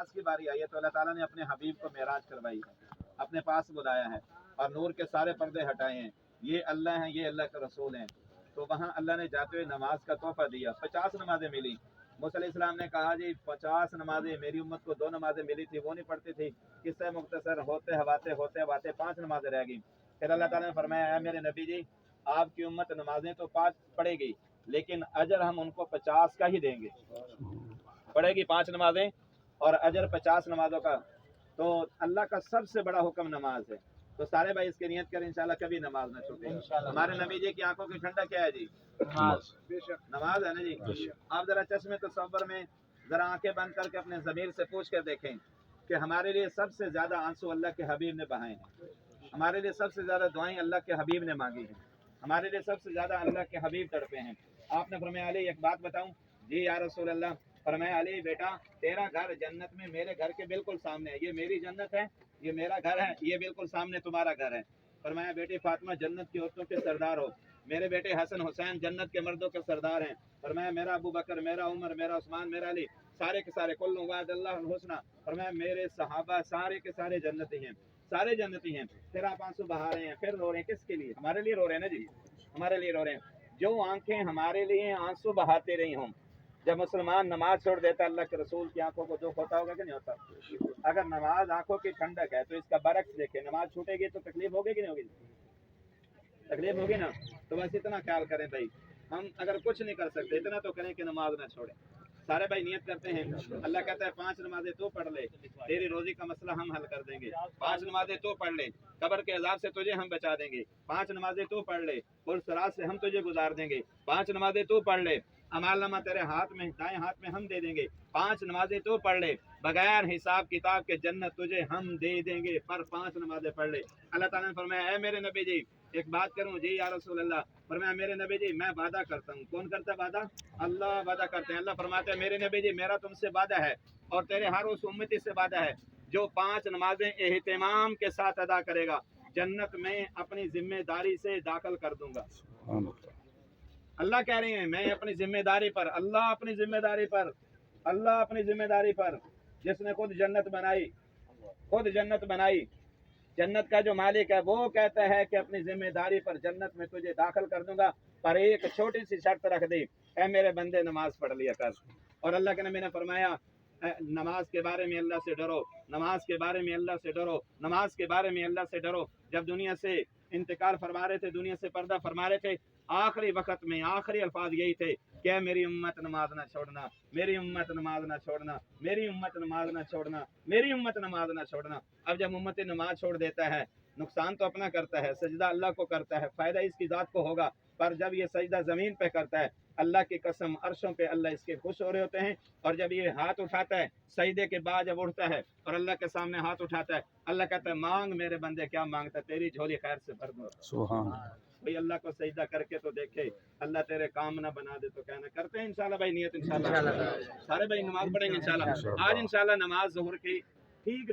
नमाज की बारी आई है तो अल्लाह ताला ने अपने हबीब को मेराज करवाई है, अपने पास बुलाया है और नूर के सारे पर्दे हटाए हैं। ये अल्लाह हैं, ये अल्लाह के रसूल हैं। तो वहाँ अल्लाह ने जाते हुए नमाज का तोहफा दिया। 50 नमाजें मिली। मूसा अलैहिस्सलाम ने कहा जी 50 नमाजें, मेरी उम्मत को 2 नमाजें मिली थी, वो नहीं पढ़ती थी। किस्सा मुख्तसर होते हवाते 5 नमाजें रह गई। फिर अल्लाह ताला ने फरमाया, मेरे नबी जी आपकी उम्मत नमाजें तो 5 पढ़ेगी, लेकिन अजर हम उनको 50 का ही देंगे। पढ़ेगी 5 नमाजें और अजर 50 नमाजों का। तो अल्लाह का सबसे बड़ा हुक्म नमाज है। तो सारे भाई इसकी नियत करें इंशाल्लाह कभी नमाज ना छूटे। हमारे नबी जी की आंखों की ठंडक क्या है जी? नमाज है ना जी। आप जरा चश्मे तसव्वुर में जरा आंखें बंद करके अपने ज़मीर से पूछ कर देखें कि हमारे लिए सबसे ज्यादा आंसू अल्लाह के हबीब ने बहाए हैं, हमारे लिए सबसे ज्यादा दुआएं अल्लाह के हबीब ने मांगी हैं, हमारे लिए सबसे ज्यादा अल्लाह के हबीब तड़पे हैं। आपने फरमाया अली एक बात बताऊं? जी या रसूल अल्लाह। फरमाया अली बेटा तेरा घर जन्नत में मेरे घर के बिल्कुल सामने है, ये मेरी जन्नत है, ये मेरा घर है, ये बिल्कुल सामने तुम्हारा घर है। फरमाया बेटी फातिमा जन्नत की औरतों के सरदार हो, मेरे बेटे हसन हुसैन जन्नत के मर्दों के सरदार हैं। फरमाया मेरा अबू बकर, मेरा उमर, मेरा उस्मान, मेरा अली, सारे के सारे कुल्लु वादल्लाहुल हुस्ना। फरमाया मेरे सहाबा सारे के सारे जन्नती हैं, सारे जन्नती हैं। फिर आप आंसू बहा रहे हैं, फिर रो रहे हैं, किसके लिए? हमारे लिए रो रहे हैं ना जी, हमारे लिए रो रहे हैं। जो आंखें हमारे लिए आंसू बहाते रही हों, जब मुसलमान नमाज छोड़ देता अल्लाह के रसूल की आंखों को दुख होता होगा कि नहीं होता? अगर नमाज आंखों की ठंडक है तो इसका बरक्स देखे, नमाज छूटेगी तो तकलीफ होगी कि नहीं होगी? तकलीफ होगी ना। तो बस इतना ख्याल करें भाई, हम अगर कुछ नहीं कर सकते इतना तो करें कि नमाज ना छोड़ें। सारे भाई नियत करते हैं। अल्लाह कहता है 5 नमाजें तो पढ़ ले, तेरी रोजी का मसला हम हल कर देंगे। 5 नमाजें तो पढ़ ले, कब्र के अजाब से तुझे हम बचा देंगे। 5 नमाजें तो पढ़ ले, पुरसरात से हम तुझे गुजार देंगे। 5 नमाजें तो पढ़ ले, अमालनामा तेरे हाथ में, दाएं हाथ में हम दे देंगे। 5 नमाजें तो पढ़ ले, बगैर हिसाब किताब के जन्नत तुझे हम दे देंगे, पर 5 नमाजें पढ़ ले। अल्लाह ताला ने फरमाया ऐ मेरे नबी जी एक बात करूं? जी या रसूल अल्लाह। फरमाया मेरे नबी जी मैं वादा करता हूं। कौन करता है वादा? अल्लाह वादा करते हैं। अल्लाह फरमाते हैं मेरे नबी जी मेरा तुमसे वादा है और तेरे हर उस उम्मती से वादा है जो 5 नमाजें एहतिमाम के साथ अदा करेगा, जन्नत में अपनी जिम्मेदारी से दाखिल कर दूंगा। अल्लाह कह रहे हैं मैं अपनी जिम्मेदारी पर, अल्लाह अपनी जिम्मेदारी पर, अल्लाह अपनी जिम्मेदारी पर, जिसने खुद जन्नत बनाई, खुद जन्नत बनाई, जन्नत का जो मालिक है वो कहता है कि अपनी जिम्मेदारी पर जन्नत में तुझे दाखिल कर दूंगा, पर एक छोटी सी शर्त रख दी, ऐ मेरे बंदे नमाज पढ़ लिया कर। और अल्लाह के नबी ने फरमाया नमाज के बारे में अल्लाह से डरो, नमाज के बारे में अल्लाह से डरो, नमाज के बारे में अल्लाह से डरो। जब दुनिया से इंतकाल फरमा रहे थे, दुनिया से पर्दा फरमा रहे थे, आखिरी वक्त में आखिरी अल्फाज यही थे कि मेरी उम्मत नमाज ना छोड़ना, मेरी उम्मत नमाज ना छोड़ना, मेरी उम्मत नमाज ना छोड़ना, मेरी उम्मत नमाज ना छोड़ना। अब जब उम्मत नमाज छोड़ देता है नुकसान तो अपना करता है, सजदा अल्लाह को करता है, फायदा इसकी जात को होगा, पर जब ये सजदा जमीन पे करता है अल्लाह की कसम अर्शों पे अल्लाह इसके खुश हो रहे होते हैं। और जब ये हाथ उठाता है सजदे के बाद जब उठता है और अल्लाह के सामने हाथ उठाता है, अल्लाह कहता है मांग मेरे बंदे क्या मांगता है, तेरी झोली खैर से भर दूं। सुभान भाई अल्लाह को सजदा करके तो देखे, अल्लाह तेरे काम ना बना दे तो कहना। करते हैं इंशाल्लाह भाई नियत, इंशाल्लाह सारे भाई नमाज पढ़ेंगे इंशाल्लाह। आज इंशाल्लाह नमाज ज़ोहर की ठीक